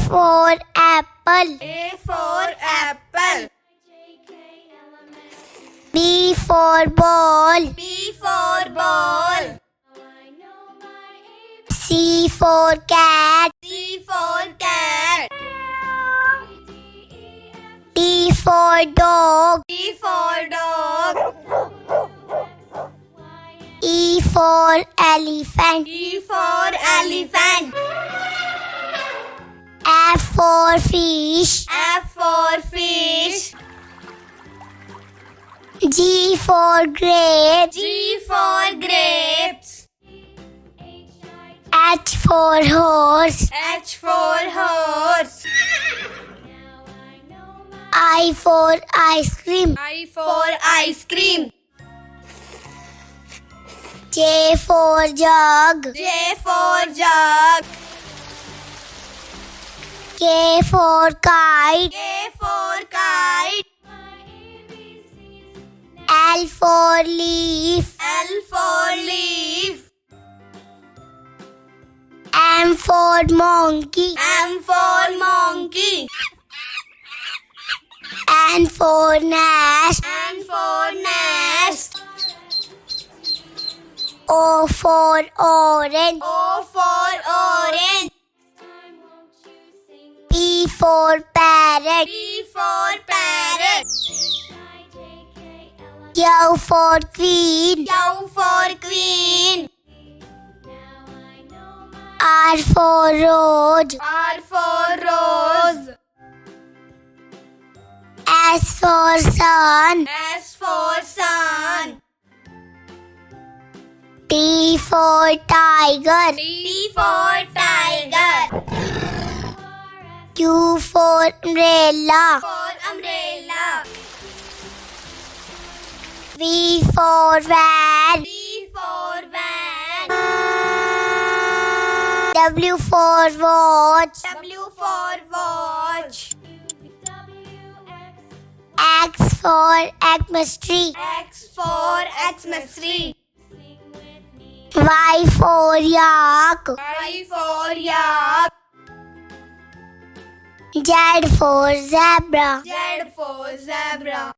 for apple. A for apple. B for ball. B for ball. C for cat. C for cat. D for dog. D for dog. E for elephant. E for elephant. F for fish. F for fish. G for grapes. G for grapes. H for horse. H for horse. I for ice cream. I for ice cream. J for jug. J for jug. K for kite. K for kite. L for leaf. L for leaf. M for monkey. M for monkey. N for nest. N for nest. O for orange. O for orange. P for parrot. P for parrot. Q for queen. Q for queen. R for rose. R for rose. S for sun. S for sun. T for tiger. T for tiger. Q for umbrella. For umbrella. V for van. V for van. W for watch. W for watch. X for Xmas-tree. X for Xmas-tree. Y for yak. Y for yak. Z for zebra. Z for zebra.